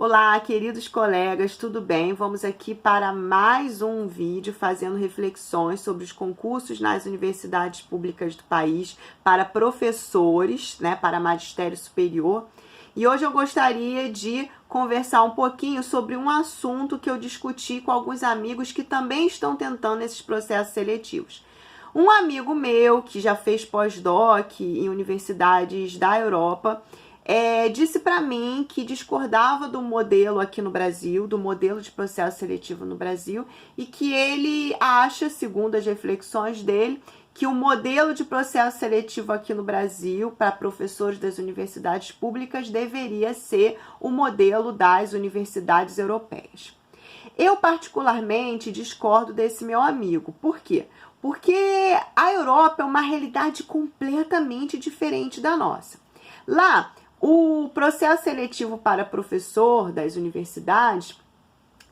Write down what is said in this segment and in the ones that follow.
Olá, queridos colegas, tudo bem? Vamos aqui para mais um vídeo fazendo reflexões sobre os concursos nas universidades públicas do país para professores, né, para magistério superior. E hoje eu gostaria de conversar um pouquinho sobre um assunto que eu discuti com alguns amigos que também estão tentando esses processos seletivos. Um amigo meu que já fez pós-doc em universidades da Europa disse para mim que discordava do modelo aqui no Brasil, do modelo de processo seletivo no Brasil, e que ele acha, segundo as reflexões dele, que o modelo de processo seletivo aqui no Brasil para professores das universidades públicas deveria ser o modelo das universidades europeias. Eu particularmente discordo desse meu amigo. Por quê? Porque a Europa é uma realidade completamente diferente da nossa. Lá, o processo seletivo para professor das universidades,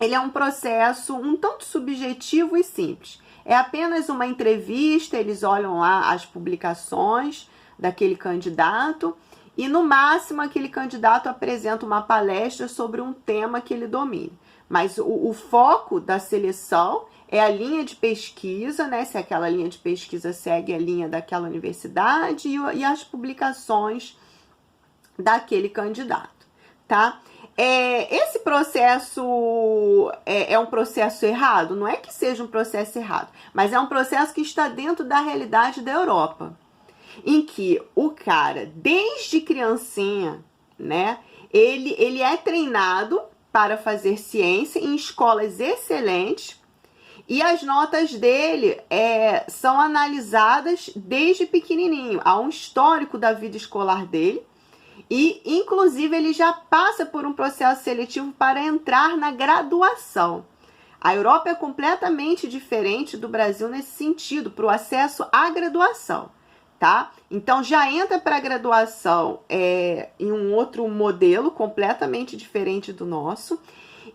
ele é um processo um tanto subjetivo e simples. É apenas uma entrevista, eles olham lá as publicações daquele candidato e, no máximo, aquele candidato apresenta uma palestra sobre um tema que ele domine. Mas o foco da seleção é a linha de pesquisa, né? Se aquela linha de pesquisa segue a linha daquela universidade e as publicações daquele candidato, tá? Esse processo é um processo errado? Não é que seja um processo errado, mas é um processo que está dentro da realidade da Europa, em que o cara, desde criancinha, né, ele é treinado para fazer ciência em escolas excelentes e as notas dele são analisadas desde pequenininho. Há um histórico da vida escolar dele. E, inclusive, ele já passa por um processo seletivo para entrar na graduação. A Europa é completamente diferente do Brasil nesse sentido, para o acesso à graduação, tá? Então, já entra para a graduação em um outro modelo completamente diferente do nosso.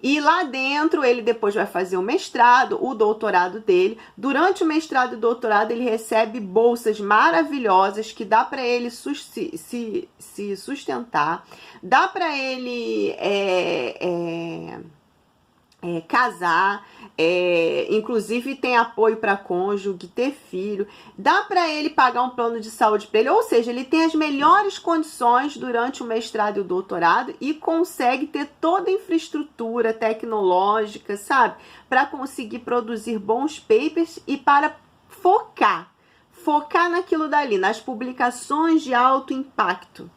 E lá dentro, ele depois vai fazer o mestrado, o doutorado dele. Durante o mestrado e doutorado, ele recebe bolsas maravilhosas que dá para ele se sustentar, dá para ele casar, inclusive tem apoio para cônjuge, ter filho, dá para ele pagar um plano de saúde para ele, ou seja, ele tem as melhores condições durante o mestrado e o doutorado e consegue ter toda a infraestrutura tecnológica, sabe, para conseguir produzir bons papers e para focar naquilo dali, nas publicações de alto impacto,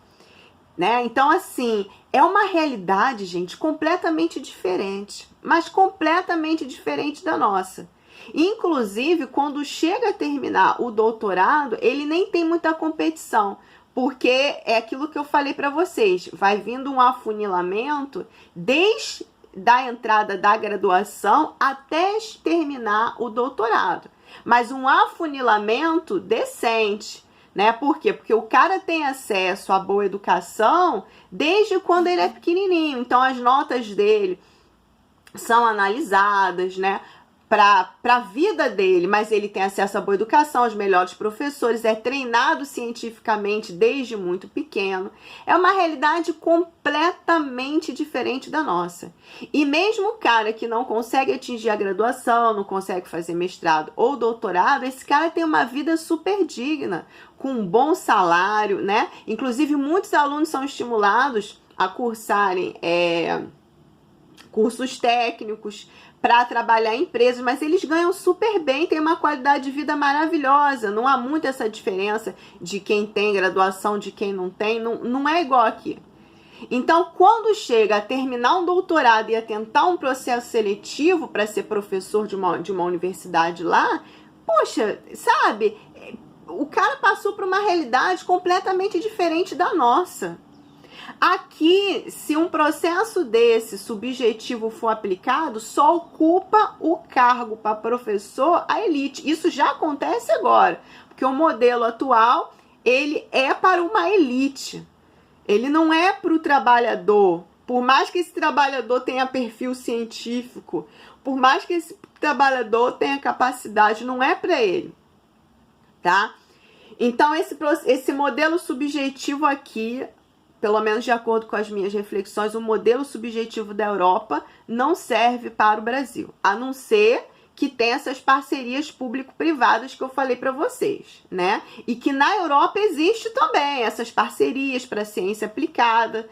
né? Então, assim, é uma realidade, gente, completamente diferente, mas completamente diferente da nossa. Inclusive, quando chega a terminar o doutorado, ele nem tem muita competição, porque é aquilo que eu falei para vocês, vai vindo um afunilamento desde a entrada da graduação até terminar o doutorado, mas um afunilamento decente. Né? Por quê? Porque o cara tem acesso à boa educação desde quando ele é pequenininho. Então, as notas dele são analisadas, né, para a vida dele, mas ele tem acesso à boa educação, aos melhores professores, é treinado cientificamente desde muito pequeno. É uma realidade completamente diferente da nossa. E mesmo o cara que não consegue atingir a graduação, não consegue fazer mestrado ou doutorado, esse cara tem uma vida super digna, com um bom salário, né? Inclusive, muitos alunos são estimulados a cursarem cursos técnicos para trabalhar em empresas, mas eles ganham super bem, tem uma qualidade de vida maravilhosa. Não há muito essa diferença de quem tem graduação, de quem não tem, não é igual aqui. Então, quando chega a terminar um doutorado e a tentar um processo seletivo para ser professor de uma universidade lá, poxa, sabe, o cara passou por uma realidade completamente diferente da nossa. Aqui, se um processo desse subjetivo for aplicado, só ocupa o cargo para professor a elite. Isso já acontece agora, porque o modelo atual, ele é para uma elite. Ele não é para o trabalhador. Por mais que esse trabalhador tenha perfil científico, por mais que esse trabalhador tenha capacidade, não é para ele, tá? Então, esse modelo subjetivo aqui pelo menos de acordo com as minhas reflexões, o modelo subjetivo da Europa não serve para o Brasil, a não ser que tem essas parcerias público-privadas que eu falei para vocês, né? E que na Europa existe também essas parcerias para ciência aplicada.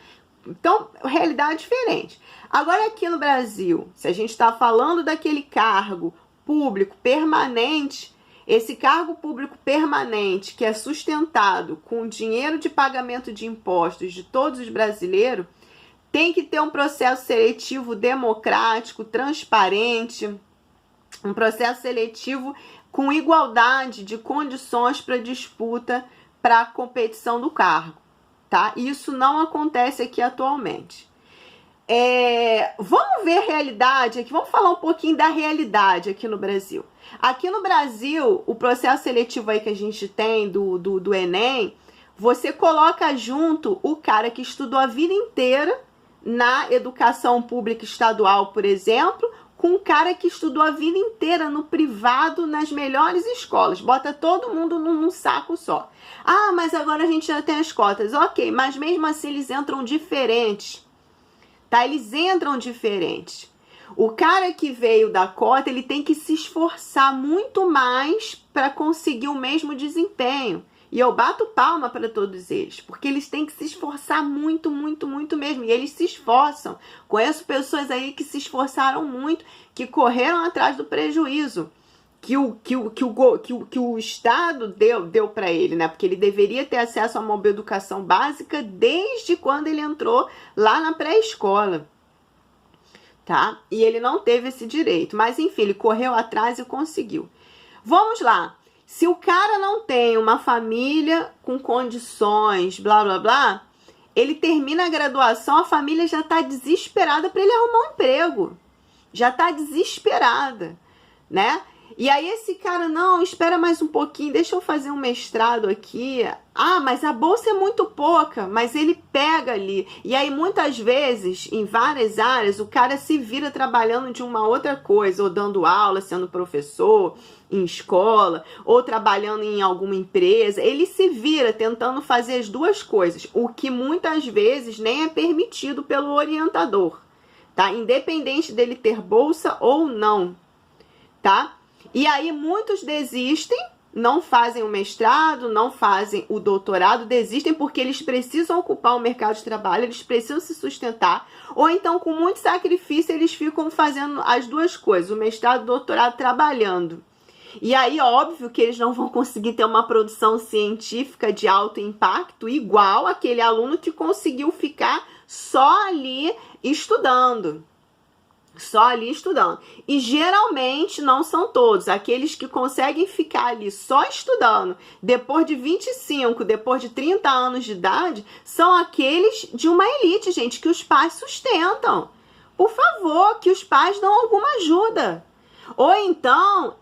Então, realidade diferente. Agora, aqui no Brasil, se a gente está falando daquele cargo público permanente, esse cargo público permanente que é sustentado com dinheiro de pagamento de impostos de todos os brasileiros, tem que ter um processo seletivo democrático, transparente, um processo seletivo com igualdade de condições para disputa, para a competição do cargo, tá? Isso não acontece aqui atualmente. Vamos ver a realidade aqui, vamos falar um pouquinho da realidade aqui no Brasil. Aqui no Brasil, o processo seletivo aí que a gente tem do Enem, você coloca junto o cara que estudou a vida inteira na educação pública estadual, por exemplo, com um cara que estudou a vida inteira no privado, nas melhores escolas. Bota todo mundo num saco só. Ah, mas agora a gente já tem as cotas. Ok, mas mesmo assim eles entram diferentes. Tá? Eles entram diferentes. O cara que veio da cota, ele tem que se esforçar muito mais para conseguir o mesmo desempenho. E eu bato palma para todos eles, porque eles têm que se esforçar muito, muito, muito mesmo. E eles se esforçam. Conheço pessoas aí que se esforçaram muito, que correram atrás do prejuízo que o Estado deu para ele, né? Porque ele deveria ter acesso a uma boa educação básica desde quando ele entrou lá na pré-escola, tá? E ele não teve esse direito. Mas, enfim, ele correu atrás e conseguiu. Vamos lá. Se o cara não tem uma família com condições, blá, blá, blá, ele termina a graduação, a família já está desesperada para ele arrumar um emprego. Já está desesperada, né? E aí esse cara, não, espera mais um pouquinho, deixa eu fazer um mestrado aqui. Ah, mas a bolsa é muito pouca, mas ele pega ali. E aí muitas vezes, em várias áreas, o cara se vira trabalhando de uma outra coisa, ou dando aula, sendo professor, em escola, ou trabalhando em alguma empresa. Ele se vira tentando fazer as duas coisas, o que muitas vezes nem é permitido pelo orientador, tá? Independente dele ter bolsa ou não, tá? E aí muitos desistem, não fazem o mestrado, não fazem o doutorado, desistem porque eles precisam ocupar o mercado de trabalho, eles precisam se sustentar, ou então com muito sacrifício eles ficam fazendo as duas coisas, o mestrado e o doutorado trabalhando. E aí, óbvio que eles não vão conseguir ter uma produção científica de alto impacto igual aquele aluno que conseguiu ficar só ali estudando. Só ali estudando. E geralmente não são todos. Aqueles que conseguem ficar ali só estudando, depois de 25, depois de 30 anos de idade, são aqueles de uma elite, gente, que os pais sustentam. Por favor, que os pais dão alguma ajuda. Ou então,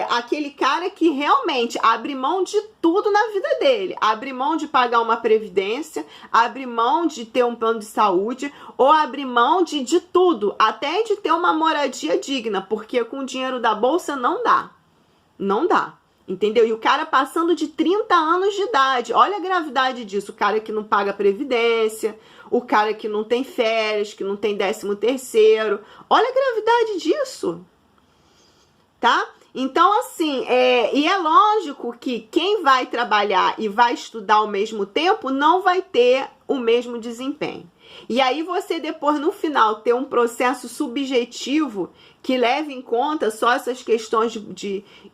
aquele cara que realmente abre mão de tudo na vida dele. Abre mão de pagar uma previdência, abre mão de ter um plano de saúde, ou abre mão de tudo, até de ter uma moradia digna, porque com o dinheiro da bolsa não dá. Não dá. Entendeu? E o cara passando de 30 anos de idade. Olha a gravidade disso. O cara que não paga previdência, o cara que não tem férias, que não tem 13º. Olha a gravidade disso. Tá? Então, assim, e é lógico que quem vai trabalhar e vai estudar ao mesmo tempo não vai ter o mesmo desempenho. E aí você depois, no final, ter um processo subjetivo que leve em conta só essas questões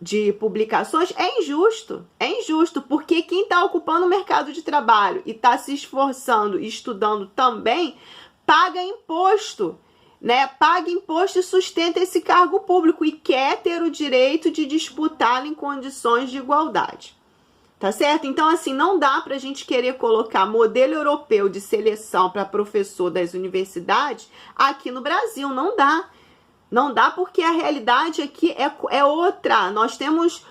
de publicações é injusto. É injusto, porque quem está ocupando o mercado de trabalho e está se esforçando e estudando também, paga imposto. Né, paga imposto e sustenta esse cargo público e quer ter o direito de disputá-lo em condições de igualdade. Tá certo? Então, assim, não dá pra gente querer colocar modelo europeu de seleção para professor das universidades aqui no Brasil. Não dá. Não dá porque a realidade aqui é outra. Nós temos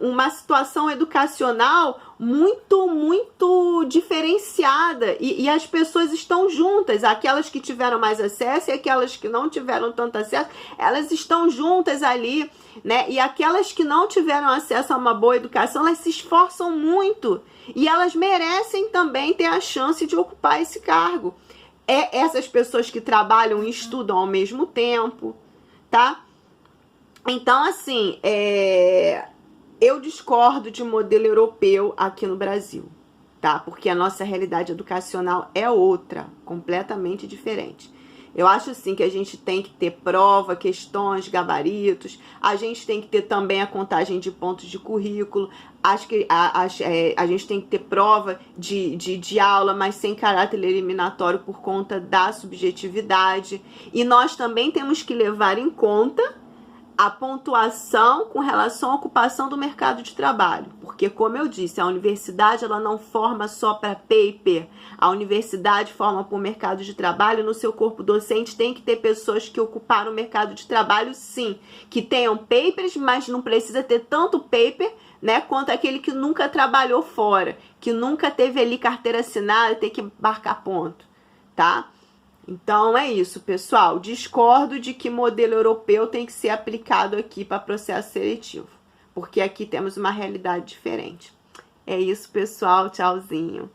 uma situação educacional muito diferenciada e as pessoas estão juntas, aquelas que tiveram mais acesso e aquelas que não tiveram tanto acesso, elas estão juntas ali, né? E aquelas que não tiveram acesso a uma boa educação, elas se esforçam muito e elas merecem também ter a chance de ocupar esse cargo. É essas pessoas que trabalham e estudam ao mesmo tempo, tá? Então, assim, eu discordo de modelo europeu aqui no Brasil, tá? Porque a nossa realidade educacional é outra, completamente diferente. Eu acho, sim, que a gente tem que ter prova, questões, gabaritos, a gente tem que ter também a contagem de pontos de currículo, acho que a gente tem que ter prova de aula, mas sem caráter eliminatório por conta da subjetividade. E nós também temos que levar em conta a pontuação com relação à ocupação do mercado de trabalho. Porque, como eu disse, a universidade ela não forma só para paper. A universidade forma para o mercado de trabalho. No seu corpo docente tem que ter pessoas que ocuparam o mercado de trabalho, sim. Que tenham papers, mas não precisa ter tanto paper, né, quanto aquele que nunca trabalhou fora. Que nunca teve ali carteira assinada e tem que marcar ponto, tá? Então é isso, pessoal. Discordo de que modelo europeu tem que ser aplicado aqui para processo seletivo, porque aqui temos uma realidade diferente. É isso, pessoal. Tchauzinho.